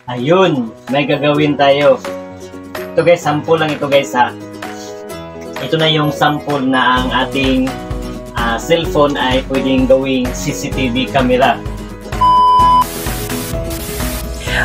Ayun, may gagawin tayo. Ito guys, sample lang ito guys ha. Ito na yung sample na ang ating cellphone ay pwedeng gawing CCTV camera.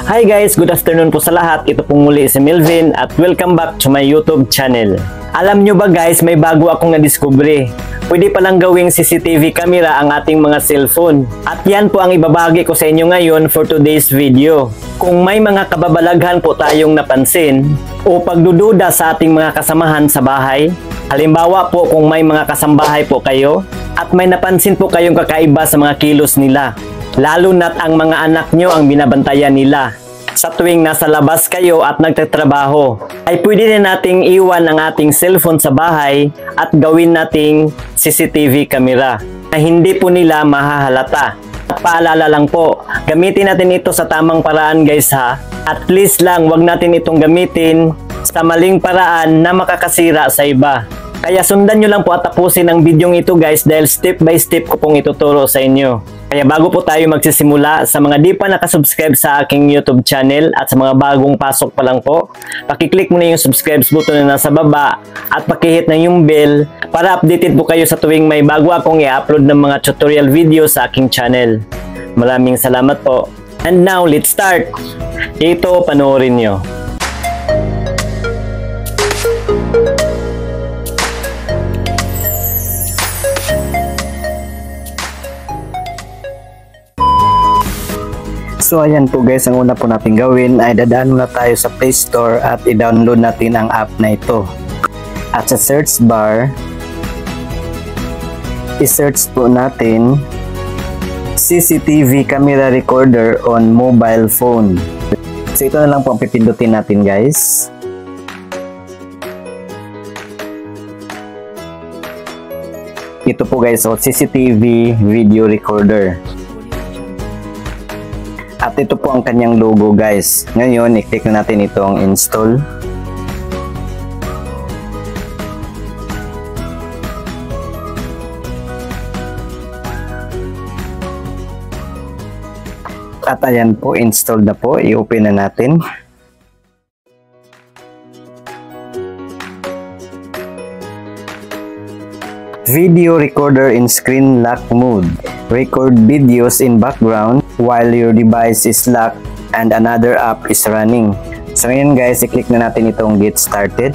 Hi guys, good afternoon po sa lahat. Ito pong muli si Melvin at welcome back to my YouTube channel. Alam nyo ba guys, may bago akong nadiskubre. Pwede palang gawing CCTV camera ang ating mga cellphone. At yan po ang ibabahagi ko sa inyo ngayon for today's video. Kung may mga kababalaghan po tayong napansin o pagdududa sa ating mga kasamahan sa bahay, halimbawa po kung may mga kasambahay po kayo at may napansin po kayong kakaiba sa mga kilos nila, lalo na't ang mga anak nyo ang binabantayan nila. Sa tuwing nasa labas kayo at nagtatrabaho, ay pwede na nating iwan ang ating cellphone sa bahay at gawin nating CCTV camera na hindi po nila mahahalata. At paalala lang po, gamitin natin ito sa tamang paraan guys ha. At please lang, wag natin itong gamitin sa maling paraan na makakasira sa iba. Kaya sundan nyo lang po at tapusin ang videong ito guys dahil step by step ko pong ituturo sa inyo. Kaya bago po tayo magsisimula, sa mga di pa nakasubscribe sa aking YouTube channel at sa mga bagong pasok pa lang po, pakiclick mo na yung subscribe button na nasa baba at pakihit na yung bell para updated po kayo sa tuwing may bago akong i-upload ng mga tutorial video sa aking channel. Maraming salamat po. And now, let's start! Ito, panoorin nyo. So ayan po guys, ang una po natin gawin ay dadaan muna tayo sa Play Store at i-download natin ang app na ito. At sa search bar, i-search po natin CCTV camera recorder on mobile phone. So ito na lang po ang pipindutin natin guys. Ito po guys, so CCTV video recorder. At ito po ang kanyang logo guys. Ngayon, i-click na natin itong install. At ayan po, install na po. I-open na natin. Video recorder in screen lock mode. Record videos in background while your device is locked and another app is running. So ngayon guys, i-click na natin itong get started.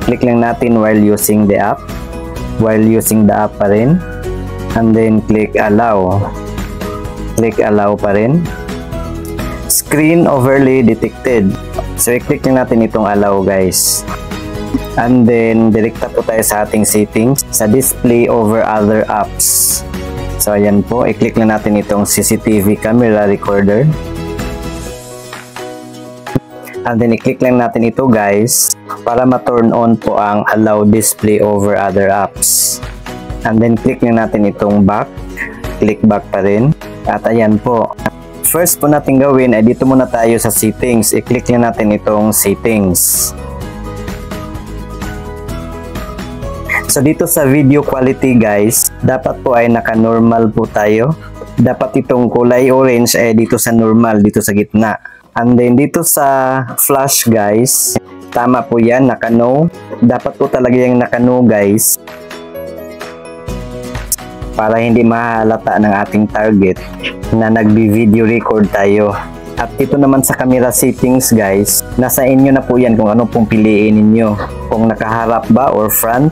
Click lang natin while using the app. While using the app pa rin. And then click allow. Click allow pa rin. Screen overlay detected. So i-click lang natin itong allow guys. And then, direkta po tayo sa ating settings sa display over other apps. So, ayan po. I-click lang natin itong CCTV camera recorder. And then, i-click lang natin ito guys para ma-turn on po ang allow display over other apps. And then, click lang natin itong back. Click back pa rin. At ayan po. First po natin gawin ay dito muna tayo sa settings. I-click lang natin itong settings. So dito sa video quality guys, dapat po ay naka-normal po tayo. Dapat itong kulay orange ay dito sa normal, dito sa gitna. And then dito sa flash guys, tama po yan, naka-no. Dapat po talaga yung naka-no guys. Para hindi mahalata ng ating target na nagbi-video record tayo. At dito naman sa camera settings guys, nasa inyo na po yan kung ano pong piliin ninyo. Kung nakaharap ba or front,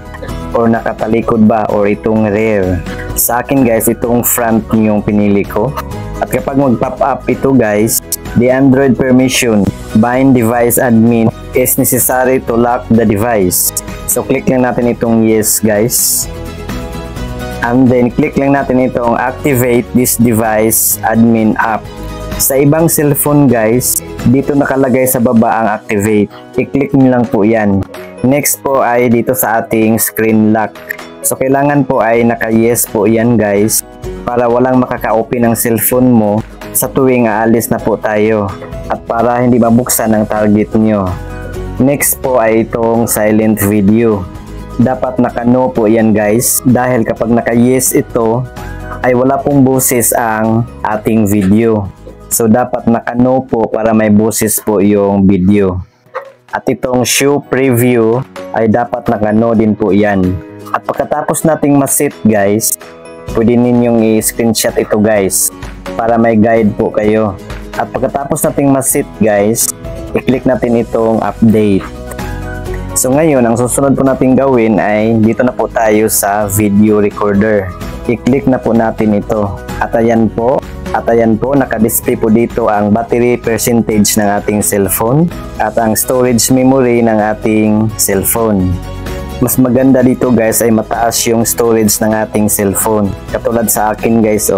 or nakatalikod ba, or itong rear. Sa akin guys, itong front yung pinili ko. At kapag mag-pop up ito guys, the Android permission, bind device admin is necessary to lock the device. So click lang natin itong yes guys. And then click lang natin itong activate this device admin app. Sa ibang cellphone guys, dito nakalagay sa baba ang activate. I-click nyo lang po yan. Next po ay dito sa ating screen lock. So kailangan po ay naka-yes po yan guys para walang makaka-open ng cellphone mo sa tuwing aalis na po tayo at para hindi mabuksan ang target nyo. Next po ay itong silent video. Dapat naka-no po yan guys dahil kapag naka-yes ito, ay wala pong boses ang ating video. So dapat naka-no po para may boses po yung video. At itong show preview ay dapat naka-no din po yan. At pagkatapos nating maset guys, pwede ninyong i-screenshot ito guys para may guide po kayo. At pagkatapos nating maset guys, i-click natin itong update. So ngayon, ang susunod po natin gawin ay dito na po tayo sa video recorder. I-click na po natin ito. At ayan po, naka-display po dito ang battery percentage ng ating cellphone at ang storage memory ng ating cellphone. Mas maganda dito guys ay mataas yung storage ng ating cellphone. Katulad sa akin guys,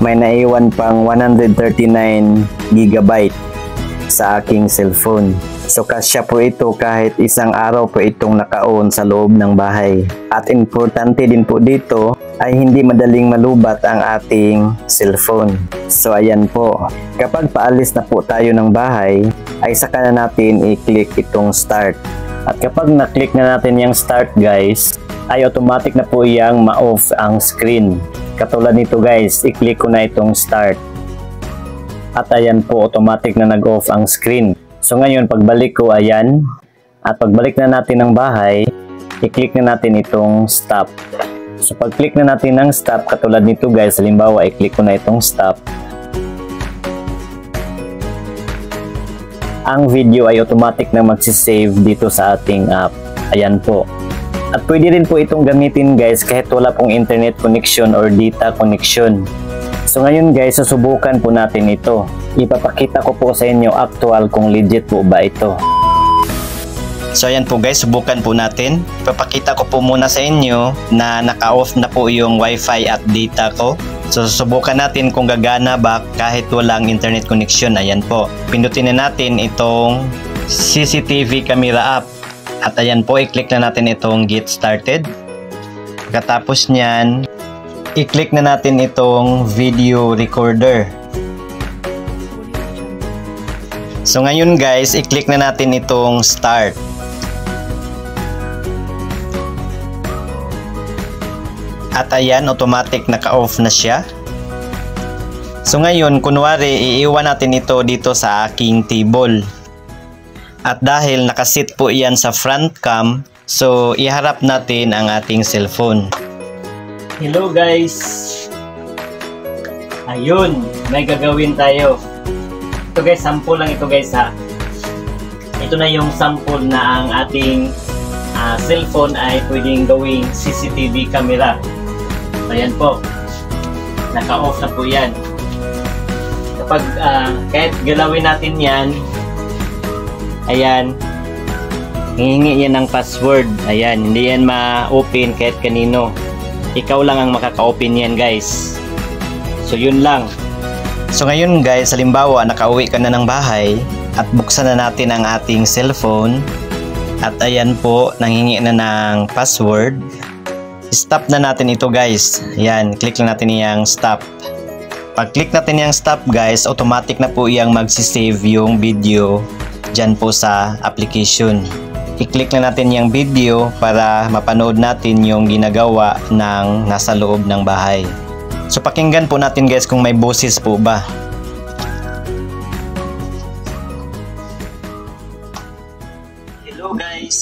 may naiwan pang 139 GB sa aking cellphone. So kasya po ito kahit isang araw po itong naka-on sa loob ng bahay. At importante din po dito ay hindi madaling malubat ang ating cellphone. So ayan po, kapag paalis na po tayo ng bahay ay saka na natin i-click itong start. At kapag na-click na natin yung start guys, ay automatic na po yung ma-off ang screen. Katulad nito guys, i-click ko na itong start. At ayan po, automatic na nag-off ang screen. So ngayon, pagbalik ko, ayan. At pagbalik na natin ng bahay, i-click na natin itong stop. So pag-click na natin ng stop, katulad nito guys, halimbawa, i-click ko na itong stop. Ang video ay automatic na magsisave dito sa ating app. Ayan po. At pwede rin po itong gamitin guys kahit wala pong internet connection or data connection. So ngayon guys, susubukan po natin ito. Ipapakita ko po sa inyo actual kung legit po ba ito. So ayan po guys, subukan po natin. Ipapakita ko po muna sa inyo na naka-off na po yung wifi at data ko. So susubukan natin kung gagana ba kahit walang internet connection. Ayan po. Pindutin na natin itong CCTV camera app. At ayan po, i-click na natin itong get started. Pagkatapos nyan, i-click na natin itong video recorder. So ngayon guys, i-click na natin itong start. At ayan, automatic naka-off na siya. So ngayon, kunwari, iiwan natin ito dito sa aking table. At dahil nakasit po iyan sa front cam, so iharap natin ang ating cellphone. Hello guys! Ayun, may gagawin tayo. Ito guys, sample lang ito guys ha. Ito na yung sample na ang ating cellphone ay pwedeng gawing CCTV camera. Ayan po, naka-off na po yan. Kapag kahit galawin natin yan, ayan, hihingi yan ng password. Ayan, hindi yan ma-open kahit kanino. Ikaw lang ang makaka-open yan guys. So yun lang. So ngayon guys, halimbawa nakauwi ka na ng bahay at buksan na natin ang ating cellphone. At ayan po, nanghingi na ng password. Stop na natin ito guys. Ayan, click lang natin yung stop. Pag click natin yung stop guys, automatic na po yung magsisave yung video dyan po sa application. I-click lang natin yung video para mapanood natin yung ginagawa ng nasa loob ng bahay. So pakinggan po natin guys kung may boses po ba. Hello guys!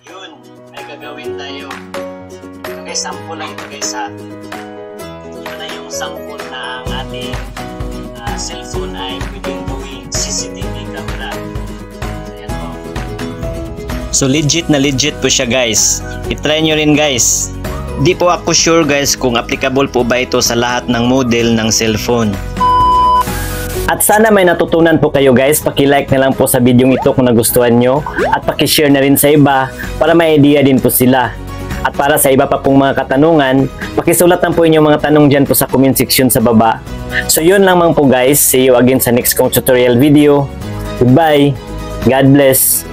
Ayun, may gagawin tayo. Ito guys, sample lang ito guys ha. Ito na yung sample na ang ating cellphone ay pwedeng gawing CCTV camera. So legit na legit po siya guys. I-try nyo rin guys. Di po ako sure guys kung applicable po ba ito sa lahat ng model ng cellphone. At sana may natutunan po kayo guys. Paki-like na lang po sa video ito kung nagustuhan nyo. At paki-share na rin sa iba para may idea din po sila. At para sa iba pa pong mga katanungan, pakisulat lang po inyong mga tanong dyan po sa comment section sa baba. So yun lang po guys. See you again sa next kong tutorial video. Goodbye. God bless.